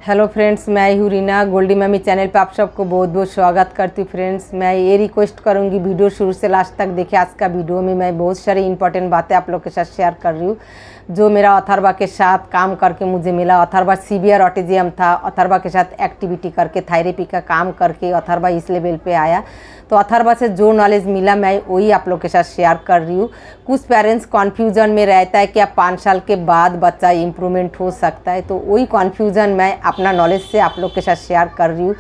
Hello friends, मैं हूँ Reena. Goldy mummy channel पे आप सबको बहुत बहुत स्वागत करती हूँ। फ्रेंड्स, मैं ये रिक्वेस्ट करूँगी वीडियो शुरू से लास्ट तक देखिए। आज का वीडियो में मैं बहुत सारी इंपॉर्टेंट बातें आप लोग के साथ शेयर कर रही हूँ जो मेरा अथर्वा के साथ काम करके मुझे मिला। अथर्वा सीवियर ऑटिज्म था। अथर्वा के साथ एक्टिविटी करके थेरेपी का काम करके अथर्वा इस लेवल पे आया। तो अथर्वा से जो नॉलेज मिला मैं वही आप लोग के साथ शेयर कर रही हूँ। कुछ पेरेंट्स कन्फ्यूजन में रहता है कि आप 5 साल के बाद बच्चा इम्प्रूवमेंट हो सकता है, तो वही कन्फ्यूजन मैं अपना नॉलेज से आप लोग के साथ शेयर कर रही हूँ।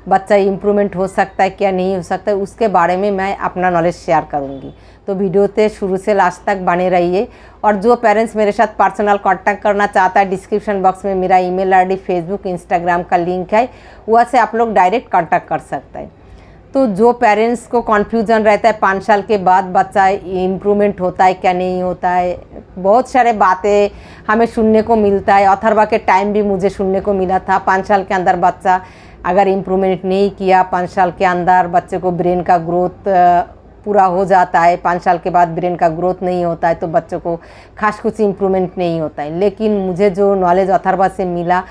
बच्चा इम्प्रूवमेंट हो सकता है क्या नहीं हो सकता है, उसके बारे में मैं अपना नॉलेज शेयर करूँगी। तो वीडियो पे शुरू से लास्ट तक बने रहिए। और जो पेरेंट्स मेरे साथ पर्सनल कांटेक्ट करना चाहता है, डिस्क्रिप्शन बॉक्स में मेरा ईमेल आईडी, फेसबुक, इंस्टाग्राम का लिंक है, वहाँ से आप लोग डायरेक्ट कांटेक्ट कर सकते हैं। तो जो पेरेंट्स को कन्फ्यूजन रहता है 5 साल के बाद बच्चा इम्प्रूवमेंट होता है क्या नहीं होता है, बहुत सारे बातें हमें सुनने को मिलता है। अथर्वा के टाइम भी मुझे सुनने को मिला था 5 साल के अंदर बच्चा अगर इम्प्रूवमेंट नहीं किया, 5 साल के अंदर बच्चे को ब्रेन का ग्रोथ पूरा हो जाता है, 5 साल के बाद ब्रेन का ग्रोथ नहीं होता है तो बच्चों को खास कुछ इम्प्रूवमेंट नहीं होता है। लेकिन मुझे जो नॉलेज अथर्वा से मिला,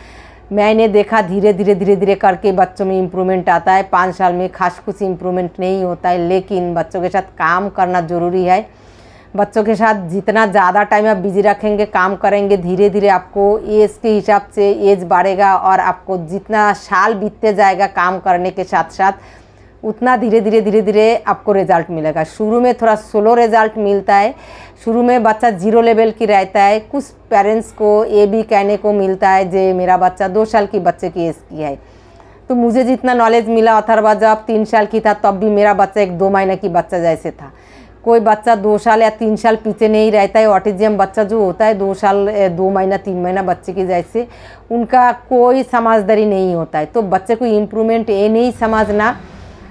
मैंने देखा धीरे धीरे करके बच्चों में इम्प्रूवमेंट आता है। 5 साल में खास कुछ इम्प्रूवमेंट नहीं होता है, लेकिन बच्चों के साथ काम करना ज़रूरी है। बच्चों के साथ जितना ज़्यादा टाइम आप बिजी रखेंगे, काम करेंगे, धीरे धीरे आपको एज के हिसाब से एज बढ़ेगा और आपको जितना साल बीतते जाएगा काम करने के साथ साथ उतना धीरे धीरे आपको रिज़ल्ट मिलेगा। शुरू में थोड़ा स्लो रिज़ल्ट मिलता है। शुरू में बच्चा 0 लेवल की रहता है। कुछ पेरेंट्स को ये भी कहने को मिलता है जे मेरा बच्चा 2 साल की बच्चे की एज की है। तो मुझे जितना नॉलेज मिला, अथर्वा जब 3 साल की था तब भी मेरा बच्चा एक 2 महीने की बच्चा जैसे था। कोई बच्चा 2 साल या 3 साल पीछे नहीं रहता है। ऑटिज्म बच्चा जो होता है 2 साल 2 महीना 3 महीना बच्चे की जैसे, उनका कोई समझदारी नहीं होता है। तो बच्चे को इम्प्रूवमेंट ये नहीं समझना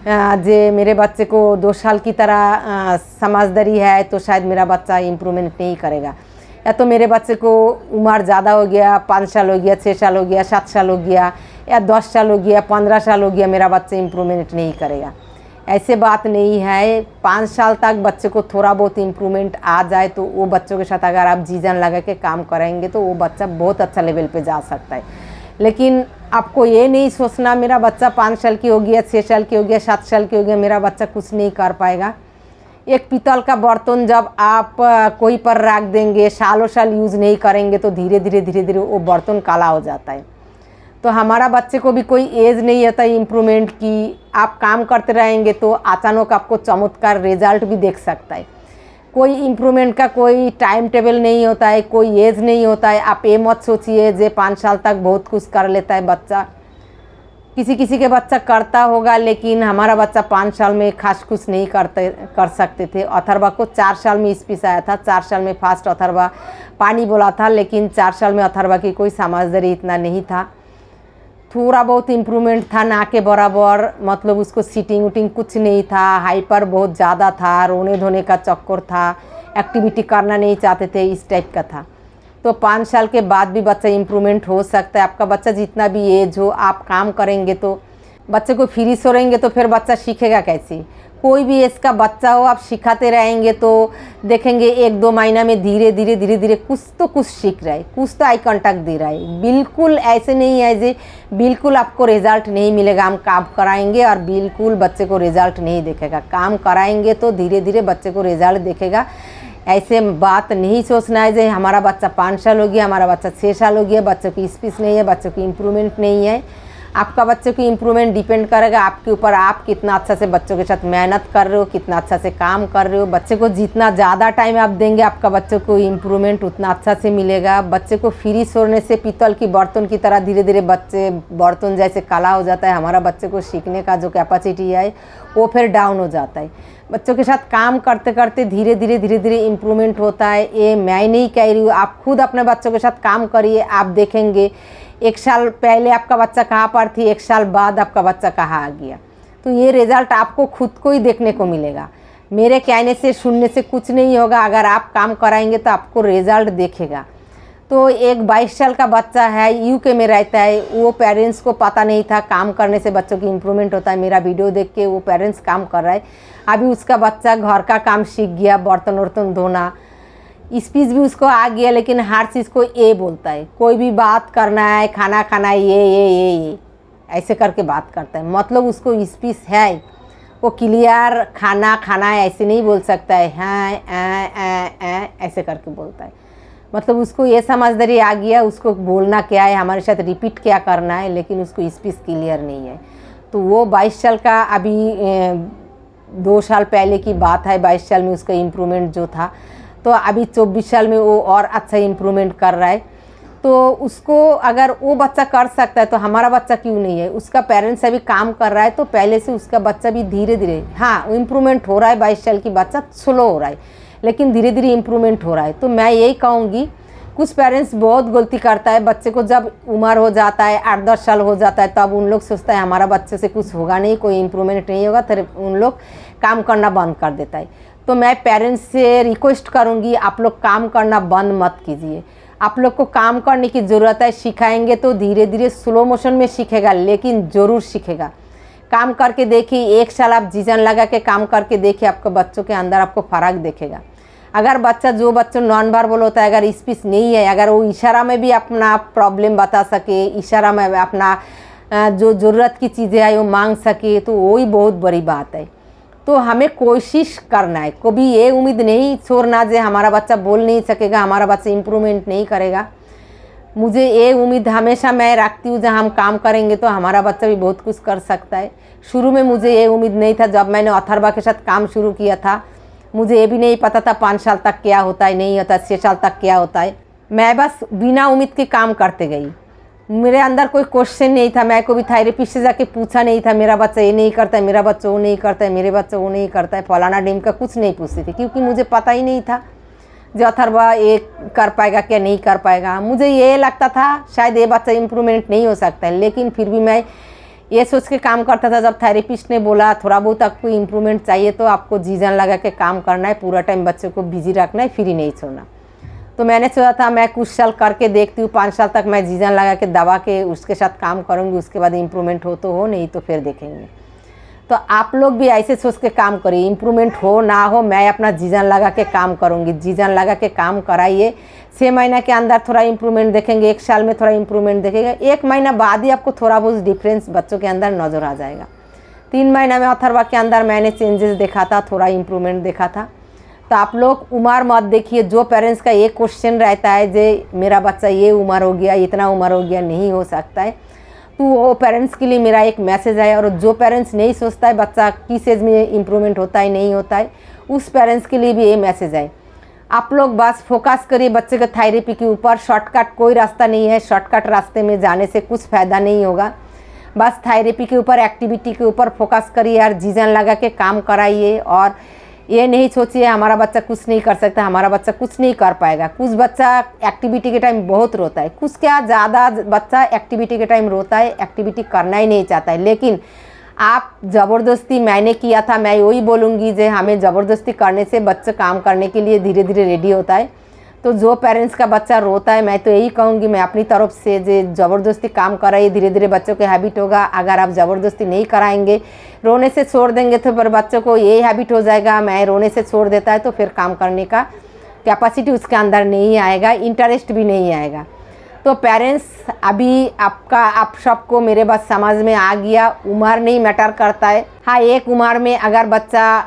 जे मेरे बच्चे को 2 साल की तरह समझदारी है तो शायद मेरा बच्चा इम्प्रूवमेंट नहीं करेगा, या तो मेरे बच्चे को उम्र ज़्यादा हो गया, 5 साल हो गया, 6 साल हो गया, 7 साल हो गया, या 10 साल हो गया, 15 साल हो गया, मेरा बच्चा इम्प्रूवमेंट नहीं करेगा। ऐसे बात नहीं है। 5 साल तक बच्चे को थोड़ा बहुत इम्प्रूवमेंट आ जाए तो वो बच्चों के साथ अगर आप जी जान लगा के काम करेंगे तो वो बच्चा बहुत अच्छा लेवल पे जा सकता है। लेकिन आपको ये नहीं सोचना मेरा बच्चा 5 साल की हो गया, 6 साल की हो गया, 7 साल की हो गया, मेरा बच्चा कुछ नहीं कर पाएगा। एक पीतल का बर्तन जब आप कोई पर रख देंगे, सालों साल यूज़ नहीं करेंगे तो धीरे धीरे वो बर्तन काला हो जाता है। तो हमारा बच्चे को भी कोई एज नहीं होता इम्प्रूवमेंट की। आप काम करते रहेंगे तो अचानक आपको चमत्कार रिजल्ट भी देख सकता है। कोई इम्प्रूवमेंट का कोई टाइम टेबल नहीं होता है, कोई एज नहीं होता है। आप ये मत सोचिए जे 5 साल तक बहुत कुछ कर लेता है बच्चा। किसी के बच्चा करता होगा, लेकिन हमारा बच्चा 5 साल में खास कुछ नहीं कर सकते थे। अथर्वा को 4 साल में स्पीच आया था। 4 साल में फास्ट अथर्वा पानी बोला था, लेकिन 4 साल में अथर्वा की कोई समझदारी इतना नहीं था। थोड़ा बहुत इम्प्रूवमेंट था ना के बराबर, मतलब उसको सीटिंग उटिंग कुछ नहीं था। हाइपर बहुत ज़्यादा था, रोने धोने का चक्कर था, एक्टिविटी करना नहीं चाहते थे, इस टाइप का था। तो 5 साल के बाद भी बच्चा इम्प्रूवमेंट हो सकता है। आपका बच्चा जितना भी एज हो, आप काम करेंगे तो बच्चे को फ्री छोड़ेंगे तो फिर बच्चा सीखेगा कैसे। कोई भी एज का बच्चा हो, आप सिखाते रहेंगे तो देखेंगे 1-2 महीना में धीरे धीरे कुछ तो कुछ सीख रहा है, कुछ तो आई कांटेक्ट दे रहा है। बिल्कुल ऐसे नहीं है जे बिल्कुल आपको रिजल्ट नहीं मिलेगा। हम काम कराएंगे और बिल्कुल बच्चे को रिजल्ट नहीं दिखेगा। काम कराएंगे तो धीरे धीरे बच्चे को रिजल्ट दिखेगा। ऐसे बात नहीं सोचना है जे हमारा बच्चा 5 साल हो गया, हमारा बच्चा 6 साल हो गया, बच्चों की स्पीच नहीं है, बच्चों की इम्प्रूवमेंट नहीं है। आपका बच्चे की इम्प्रूवमेंट डिपेंड करेगा आपके ऊपर। आप कितना अच्छा से बच्चों के साथ मेहनत कर रहे हो, कितना अच्छा से काम कर रहे हो। बच्चे को जितना ज़्यादा टाइम आप देंगे, आपका बच्चों को इम्प्रूवमेंट उतना अच्छा से मिलेगा। बच्चे को फ्री छोड़ने से पीतल की बर्तन की तरह धीरे धीरे बच्चे बर्तन जैसे काला हो जाता है। हमारा बच्चे को सीखने का जो कैपेसिटी है वो फिर डाउन हो जाता है। बच्चों के साथ काम करते करते धीरे धीरे इम्प्रूवमेंट होता है। ये मैं नहीं कह रही हूँ, आप खुद अपने बच्चों के साथ काम करिए, आप देखेंगे 1 साल पहले आपका बच्चा कहाँ पर थी, 1 साल बाद आपका बच्चा कहाँ आ गया। तो ये रिज़ल्ट आपको खुद को ही देखने को मिलेगा। मेरे कहने से सुनने से कुछ नहीं होगा। अगर आप काम कराएंगे तो आपको रिज़ल्ट देखेगा। तो एक 22 साल का बच्चा है, यूके में रहता है, वो पेरेंट्स को पता नहीं था काम करने से बच्चों की इम्प्रूवमेंट होता है। मेरा वीडियो देख के वो पेरेंट्स काम कर रहा है। अभी उसका बच्चा घर का काम सीख गया, बर्तन वर्तन धोना। स्पीच भी उसको आ गया, लेकिन हर चीज़ को ए बोलता है। कोई भी बात करना है, खाना खाना है, ये ऐसे करके बात करता है। मतलब उसको स्पीच है, वो क्लियर खाना खाना है ऐसे नहीं बोल सकता है, हाँ ऐसे करके बोलता है। मतलब उसको ये समझदारी आ गया उसको बोलना क्या है, हमारे साथ रिपीट क्या करना है, लेकिन उसको स्पीच क्लियर नहीं है। तो वो 22 साल का, अभी 2 साल पहले की बात है, 22 साल में उसका इम्प्रूवमेंट जो था, तो अभी 24 साल में वो और अच्छा इम्प्रूवमेंट कर रहा है। तो उसको अगर वो बच्चा कर सकता है तो हमारा बच्चा क्यों नहीं है। उसका पेरेंट्स अभी काम कर रहा है, तो पहले से उसका बच्चा भी धीरे धीरे, हाँ इम्प्रूवमेंट हो रहा है। 22 साल की बच्चा स्लो हो रहा है, लेकिन धीरे धीरे इम्प्रूवमेंट हो रहा है। तो मैं यही कहूँगी, कुछ पेरेंट्स बहुत गलती करता है, बच्चे को जब उम्र हो जाता है 8-10 साल हो जाता है, तब उन लोग सोचता है हमारा बच्चे से कुछ होगा नहीं, कोई इम्प्रूवमेंट नहीं होगा, तो उन लोग काम करना बंद कर देता है। तो मैं पेरेंट्स से रिक्वेस्ट करूँगी, आप लोग काम करना बंद मत कीजिए। आप लोग को काम करने की ज़रूरत है। सिखाएंगे तो धीरे धीरे स्लो मोशन में सीखेगा, लेकिन ज़रूर सीखेगा। काम करके देखिए, 1 साल आप जीवन लगा के काम करके देखिए, आपको बच्चों के अंदर आपको फ़र्क दिखेगा। अगर बच्चा, जो बच्चों नॉन वर्बल होता है, अगर स्पीच नहीं है, अगर वो इशारा में भी अपना प्रॉब्लम बता सके, इशारा में अपना जो ज़रूरत की चीज़ें है वो मांग सके, तो वही बहुत बड़ी बात है। तो हमें कोशिश करना है, कभी ये उम्मीद नहीं छोड़ना जो हमारा बच्चा बोल नहीं सकेगा, हमारा बच्चा इम्प्रूवमेंट नहीं करेगा। मुझे ये उम्मीद हमेशा मैं रखती हूँ, जब हम काम करेंगे तो हमारा बच्चा भी बहुत कुछ कर सकता है। शुरू में मुझे ये उम्मीद नहीं था, जब मैंने अथर्वा के साथ काम शुरू किया था, मुझे ये भी नहीं पता था 5 साल तक क्या होता है, नहीं होता 6 साल तक क्या होता है। मैं बस बिना उम्मीद के काम करते गई, मेरे अंदर कोई क्वेश्चन नहीं था। मैं कभी थेरेपिस्ट से जाके पूछा नहीं था, मेरा बच्चा ये नहीं करता है, मेरा बच्चा वो नहीं करता है, मेरे बच्चा वो नहीं करता है, फलाना डीम का कुछ नहीं पूछती थी, क्योंकि मुझे पता ही नहीं था जो अथर्वा ये कर पाएगा क्या नहीं कर पाएगा। मुझे ये लगता था शायद ये बच्चा इम्प्रूवमेंट नहीं हो सकता है, लेकिन फिर भी मैं ये सोच के काम करता था। जब थेरेपिस्ट ने बोला थोड़ा बहुत आपको इम्प्रूवमेंट चाहिए तो आपको जी जान लगा के काम करना है, पूरा टाइम बच्चे को बिजी रखना है, फ्री नहीं छोड़ना। तो मैंने सोचा था मैं कुछ साल करके देखती हूँ, 5 साल तक मैं जी जान लगा के दबा के उसके साथ काम करूँगी, उसके बाद इम्प्रूवमेंट हो तो हो, नहीं तो फिर देखेंगे। तो आप लोग भी ऐसे सोच के काम करिए, इम्प्रूवमेंट हो ना हो मैं अपना जी जान लगा के काम करूँगी। जी जान लगा के काम कराइए, 6 महीना के अंदर थोड़ा इम्प्रूवमेंट देखेंगे, 1 साल में थोड़ा इम्प्रूवमेंट देखेगा, 1 महीना बाद ही आपको थोड़ा बहुत डिफरेंस बच्चों के अंदर नज़र आ जाएगा। 3 महीना में अथर्वा के अंदर मैंने चेंजेस देखा था, थोड़ा इम्प्रूवमेंट देखा था। तो आप लोग उम्र मत देखिए। जो पेरेंट्स का ये क्वेश्चन रहता है जे मेरा बच्चा ये उम्र हो गया, इतना उम्र हो गया, नहीं हो सकता है, तो वो पेरेंट्स के लिए मेरा एक मैसेज है। और जो पेरेंट्स नहीं सोचता है बच्चा किस एज में इम्प्रूवमेंट होता है नहीं होता है, उस पेरेंट्स के लिए भी ये मैसेज है। आप लोग बस फोकस करिए बच्चे के थेरेपी के ऊपर। शॉर्टकट कोई रास्ता नहीं है, शॉर्टकट रास्ते में जाने से कुछ फ़ायदा नहीं होगा। बस थेरेपी के ऊपर, एक्टिविटी के ऊपर फोकस करिए और जी जान लगा के काम कराइए। और ये नहीं सोचिए हमारा बच्चा कुछ नहीं कर सकता, हमारा बच्चा कुछ नहीं कर पाएगा। कुछ बच्चा एक्टिविटी के टाइम बहुत रोता है, कुछ क्या ज़्यादा बच्चा एक्टिविटी के टाइम रोता है, एक्टिविटी करना ही नहीं चाहता है। लेकिन आप ज़बरदस्ती, मैंने किया था, मैं वही बोलूँगी जो हमें ज़बरदस्ती करने से बच्चा काम करने के लिए धीरे धीरे रेडी होता है। तो जो पेरेंट्स का बच्चा रोता है, मैं तो यही कहूँगी, मैं अपनी तरफ से जो ज़बरदस्ती काम कराइए, धीरे धीरे बच्चों के हैबिट होगा। अगर आप ज़बरदस्ती नहीं कराएंगे, रोने से छोड़ देंगे, तो फिर बच्चों को ये हैबिट हो जाएगा, मैं रोने से छोड़ देता है, तो फिर काम करने का कैपेसिटी उसके अंदर नहीं आएगा, इंटरेस्ट भी नहीं आएगा। तो पेरेंट्स अभी आप सबको मेरे बात समझ में आ गया, उम्र नहीं मैटर करता है। हाँ, एक उम्र में अगर बच्चा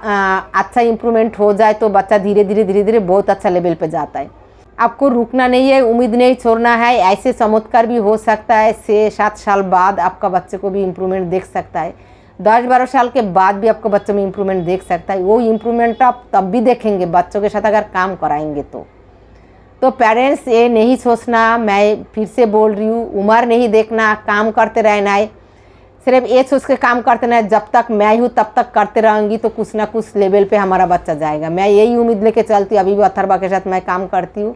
अच्छा इम्प्रूवमेंट हो जाए तो बच्चा धीरे धीरे बहुत अच्छा लेवल पे जाता है। आपको रुकना नहीं है, उम्मीद नहीं छोड़ना है। ऐसे चमत्कार भी हो सकता है, 6-7 साल बाद आपका बच्चे को भी इम्प्रूवमेंट देख सकता है, 10-12 साल के बाद भी आपको बच्चों में इम्प्रूवमेंट देख सकता है। वो इम्प्रूवमेंट आप तब भी देखेंगे बच्चों के साथ अगर काम कराएंगे तो पेरेंट्स ये नहीं सोचना, मैं फिर से बोल रही हूँ, उम्र नहीं देखना, काम करते रहना है। सिर्फ ये सोच के काम करते रहना है जब तक मैं हूँ तब तक करते रहूँगी तो कुछ ना कुछ लेवल पे हमारा बच्चा जाएगा। मैं यही उम्मीद लेके चलती हूँ। अभी भी अथर्वा के साथ मैं काम करती हूँ,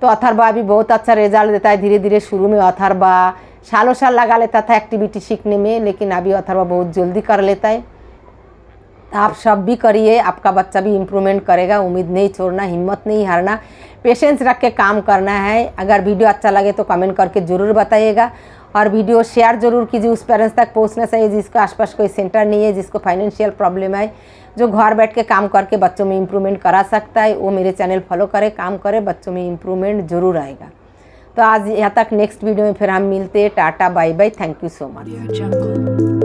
तो अथर्वा भी बहुत अच्छा रिजल्ट देता है धीरे धीरे। शुरू में अथर्वा सालों साल लगा लेता था एक्टिविटी सीखने में, लेकिन अभी अथर्वा बहुत जल्दी कर लेता है। आप सब भी करिए, आपका बच्चा भी इम्प्रूवमेंट करेगा। उम्मीद नहीं छोड़ना, हिम्मत नहीं हारना, पेशेंस रख के काम करना है। अगर वीडियो अच्छा लगे तो कमेंट करके ज़रूर बताइएगा। और वीडियो शेयर ज़रूर कीजिए उस पेरेंट्स तक पहुंचना चाहिए जिसके आसपास कोई सेंटर नहीं है, जिसको फाइनेंशियल प्रॉब्लम है, जो घर बैठ के काम करके बच्चों में इम्प्रूवमेंट करा सकता है, वो मेरे चैनल फॉलो करे, काम करे, बच्चों में इम्प्रूवमेंट ज़रूर आएगा। तो आज यहाँ तक, नेक्स्ट वीडियो में फिर हम मिलते हैं। Ta-ta bye bye, thank you so much.